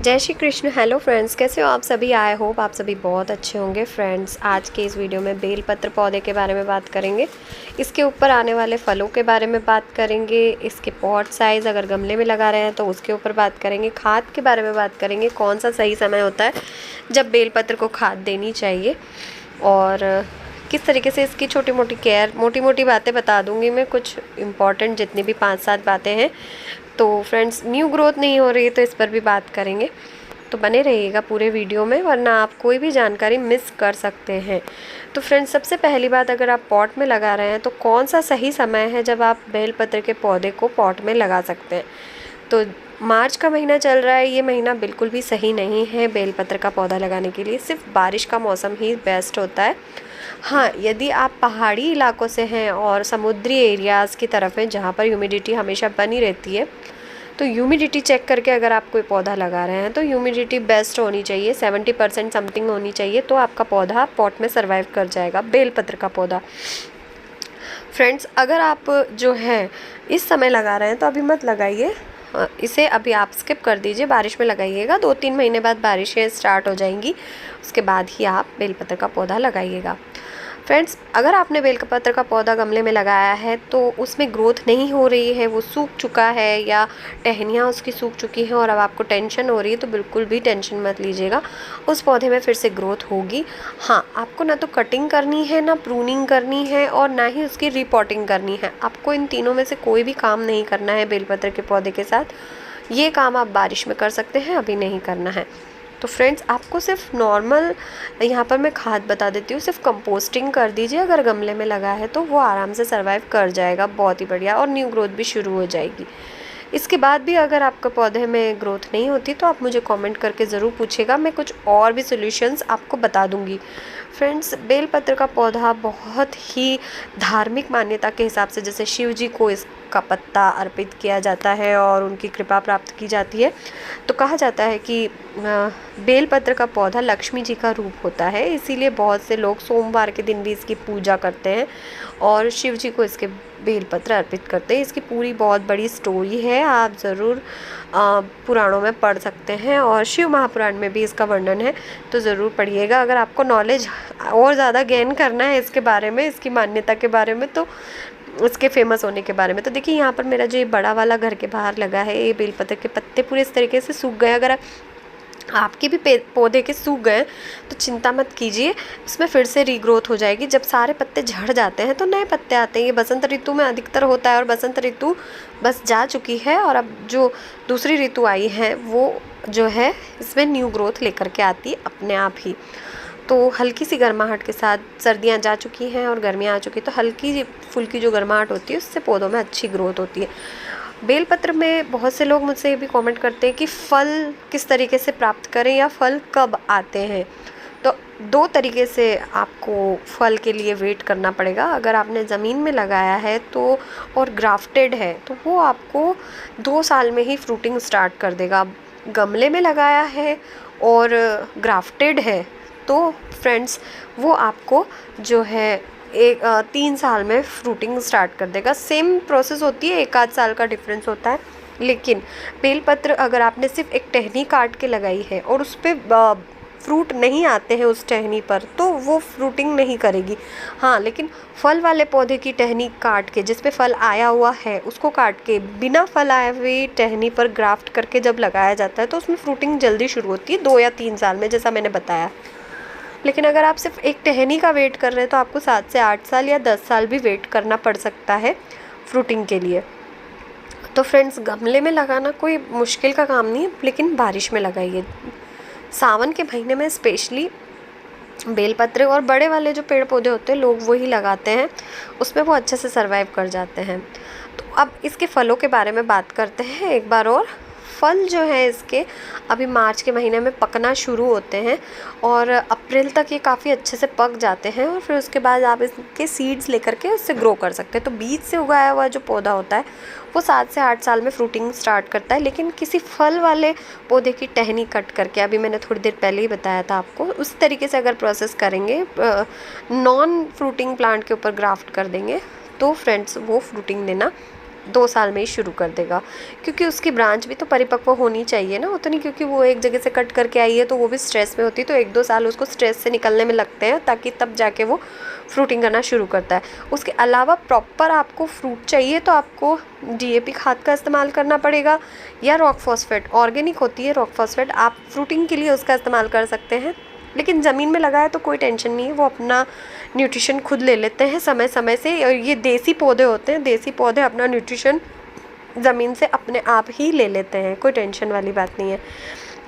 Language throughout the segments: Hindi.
जय श्री कृष्ण। हेलो फ्रेंड्स, कैसे हो आप सभी। आई होप आप सभी बहुत अच्छे होंगे। फ्रेंड्स, आज के इस वीडियो में बेलपत्र पौधे के बारे में बात करेंगे, इसके ऊपर आने वाले फलों के बारे में बात करेंगे, इसके पॉट साइज़ अगर गमले में लगा रहे हैं तो उसके ऊपर बात करेंगे, खाद के बारे में बात करेंगे, कौन सा सही समय होता है जब बेलपत्र को खाद देनी चाहिए और किस तरीके से इसकी छोटी मोटी केयर, मोटी मोटी बातें बता दूंगी मैं, कुछ इम्पॉर्टेंट जितनी भी 5-7 बातें हैं। तो फ्रेंड्स, न्यू ग्रोथ नहीं हो रही है तो इस पर भी बात करेंगे, तो बने रहिएगा पूरे वीडियो में, वरना आप कोई भी जानकारी मिस कर सकते हैं। तो फ्रेंड्स, सबसे पहली बात, अगर आप पॉट में लगा रहे हैं तो कौन सा सही समय है जब आप बेलपत्र के पौधे को पॉट में लगा सकते हैं। तो मार्च का महीना चल रहा है, ये महीना बिल्कुल भी सही नहीं है बेलपत्र का पौधा लगाने के लिए। सिर्फ बारिश का मौसम ही बेस्ट होता है। हाँ, यदि आप पहाड़ी इलाकों से हैं और समुद्री एरियाज़ की तरफ हैं जहाँ पर ह्यूमिडिटी हमेशा बनी रहती है, तो ह्यूमिडिटी चेक करके अगर आप कोई पौधा लगा रहे हैं तो ह्यूमिडिटी बेस्ट होनी चाहिए, 70% समथिंग होनी चाहिए, तो आपका पौधा पॉट में सर्वाइव कर जाएगा, बेलपत्र का पौधा। फ्रेंड्स, अगर आप जो है इस समय लगा रहे हैं तो अभी मत लगाइए, इसे अभी आप स्किप कर दीजिए, बारिश में लगाइएगा। 2-3 महीने बाद बारिशें स्टार्ट हो जाएंगी, उसके बाद ही आप बेलपत्र का पौधा लगाइएगा। फ्रेंड्स, अगर आपने बेलपत्र का पौधा गमले में लगाया है तो उसमें ग्रोथ नहीं हो रही है, वो सूख चुका है या टहनियाँ उसकी सूख चुकी हैं और अब आपको टेंशन हो रही है, तो बिल्कुल भी टेंशन मत लीजिएगा, उस पौधे में फिर से ग्रोथ होगी। हाँ, आपको ना तो कटिंग करनी है, ना प्रूनिंग करनी है और ना ही उसकी रिपोर्टिंग करनी है। आपको इन तीनों में से कोई भी काम नहीं करना है बेलपत्र के पौधे के साथ। ये काम आप बारिश में कर सकते हैं, अभी नहीं करना है। तो फ्रेंड्स, आपको सिर्फ नॉर्मल, यहाँ पर मैं खाद बता देती हूँ, सिर्फ कंपोस्टिंग कर दीजिए। अगर गमले में लगा है तो वो आराम से सर्वाइव कर जाएगा, बहुत ही बढ़िया, और न्यू ग्रोथ भी शुरू हो जाएगी। इसके बाद भी अगर आपके पौधे में ग्रोथ नहीं होती तो आप मुझे कमेंट करके ज़रूर पूछिएगा, मैं कुछ और भी सॉल्यूशंस आपको बता दूंगी। फ्रेंड्स, बेलपत्र का पौधा बहुत ही धार्मिक मान्यता के हिसाब से, जैसे शिव जी को इसका पत्ता अर्पित किया जाता है और उनकी कृपा प्राप्त की जाती है, तो कहा जाता है कि बेलपत्र का पौधा लक्ष्मी जी का रूप होता है, इसीलिए बहुत से लोग सोमवार के दिन भी इसकी पूजा करते हैं और शिव जी को इसके बेलपत्र अर्पित करते हैं। इसकी पूरी बहुत बड़ी स्टोरी है, आप ज़रूर पुराणों में पढ़ सकते हैं और शिव महापुराण में भी इसका वर्णन है, तो ज़रूर पढ़िएगा। अगर आपको नॉलेज और ज़्यादा गेन करना है इसके बारे में, इसकी मान्यता के बारे में, तो इसके फेमस होने के बारे में, तो देखिए यहाँ पर मेरा जो ये बड़ा वाला घर के बाहर लगा है, ये बेलपत्र के पत्ते पूरे इस तरीके से सूख गए। अगर आपके भी पौधे के सूख गए तो चिंता मत कीजिए, इसमें फिर से रीग्रोथ हो जाएगी। जब सारे पत्ते झड़ जाते हैं तो नए पत्ते आते हैं, ये बसंत ऋतु में अधिकतर होता है और बसंत ऋतु बस जा चुकी है और अब जो दूसरी ऋतु आई है वो जो है इसमें न्यू ग्रोथ लेकर के आती है अपने आप ही। तो हल्की सी गर्माहट के साथ, सर्दियाँ जा चुकी हैं और गर्मियाँ आ चुकी, तो हल्की फुल्की जो गर्माहट होती है उससे पौधों में अच्छी ग्रोथ होती है। बेलपत्र में बहुत से लोग मुझसे ये भी कमेंट करते हैं कि फल किस तरीके से प्राप्त करें या फल कब आते हैं। तो 2 तरीके से आपको फल के लिए वेट करना पड़ेगा। अगर आपने ज़मीन में लगाया है तो और ग्राफ्टेड है तो वो आपको 2 साल में ही फ्रूटिंग स्टार्ट कर देगा। गमले में लगाया है और ग्राफ्टेड है तो फ्रेंड्स वो आपको जो है 3 साल में फ्रूटिंग स्टार्ट कर देगा। सेम प्रोसेस होती है, 1-8 साल का डिफरेंस होता है। लेकिन बेलपत्र अगर आपने सिर्फ एक टहनी काट के लगाई है और उस पर फ्रूट नहीं आते हैं उस टहनी पर, तो वो फ्रूटिंग नहीं करेगी। हाँ, लेकिन फल वाले पौधे की टहनी काट के, जिस पे फल आया हुआ है उसको काट के बिना फल आए हुए टहनी पर ग्राफ्ट करके जब लगाया जाता है तो उसमें फ्रूटिंग जल्दी शुरू होती है, 2 या 3 साल में, जैसा मैंने बताया। लेकिन अगर आप सिर्फ एक टहनी का वेट कर रहे हैं तो आपको 7 से 8 साल या 10 साल भी वेट करना पड़ सकता है फ्रूटिंग के लिए। तो फ्रेंड्स, गमले में लगाना कोई मुश्किल का काम नहीं है, लेकिन बारिश में लगाइए। सावन के महीने में स्पेशली बेलपत्र और बड़े वाले जो पेड़ पौधे होते हैं लोग वही लगाते हैं, उसमें वो अच्छे से सर्वाइव कर जाते हैं। तो अब इसके फलों के बारे में बात करते हैं एक बार और। फल जो है इसके अभी मार्च के महीने में पकना शुरू होते हैं और अप्रैल तक ये काफ़ी अच्छे से पक जाते हैं और फिर उसके बाद आप इसके सीड्स लेकर के उससे ग्रो कर सकते हैं। तो बीज से उगाया हुआ जो पौधा होता है वो 7 से 8 साल में फ्रूटिंग स्टार्ट करता है। लेकिन किसी फल वाले पौधे की टहनी कट करके, अभी मैंने थोड़ी देर पहले ही बताया था आपको, उस तरीके से अगर प्रोसेस करेंगे, नॉन फ्रूटिंग प्लांट के ऊपर ग्राफ्ट कर देंगे, तो फ्रेंड्स वो फ्रूटिंग देना 2 साल में ही शुरू कर देगा, क्योंकि उसकी ब्रांच भी तो परिपक्व होनी चाहिए ना उतनी, क्योंकि वो एक जगह से कट करके आई है तो वो भी स्ट्रेस में होती है, तो 1-2 साल उसको स्ट्रेस से निकलने में लगते हैं, ताकि तब जाके वो फ्रूटिंग करना शुरू करता है। उसके अलावा प्रॉपर आपको फ्रूट चाहिए तो आपको DAP खाद का इस्तेमाल करना पड़ेगा, या रॉक फॉस्फेट ऑर्गेनिक होती है रॉक फॉस्फेट, आप फ्रूटिंग के लिए उसका इस्तेमाल कर सकते हैं। लेकिन ज़मीन में लगा है तो कोई टेंशन नहीं है, वो अपना न्यूट्रिशन खुद ले लेते हैं समय समय से। और ये देसी पौधे होते हैं, देसी पौधे अपना न्यूट्रिशन ज़मीन से अपने आप ही ले लेते हैं, कोई टेंशन वाली बात नहीं है।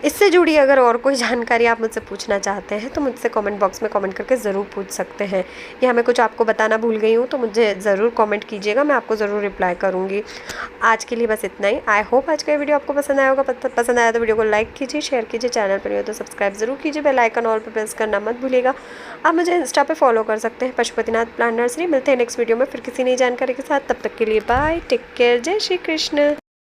इससे जुड़ी अगर और कोई जानकारी आप मुझसे पूछना चाहते हैं तो मुझसे कमेंट बॉक्स में कमेंट करके ज़रूर पूछ सकते हैं, या मैं कुछ आपको बताना भूल गई हूँ तो मुझे ज़रूर कमेंट कीजिएगा, मैं आपको ज़रूर रिप्लाई करूँगी। आज के लिए बस इतना ही। आई होप आज का वीडियो आपको पसंद आया होगा। पसंद आया तो वीडियो को लाइक कीजिए, शेयर कीजिए, चैनल पर नहीं हो तो सब्सक्राइब ज़रूर कीजिए, बेल आइकन ऑल पर प्रेस करना मत भूलिएगा। आप मुझे इंस्टा पे फॉलो कर सकते हैं, पशुपतिनाथ प्लांट नर्सरी। मिलते हैं नेक्स्ट वीडियो में फिर किसी नई जानकारी के साथ, तब तक के लिए बाय, टेक केयर, जय श्री कृष्ण।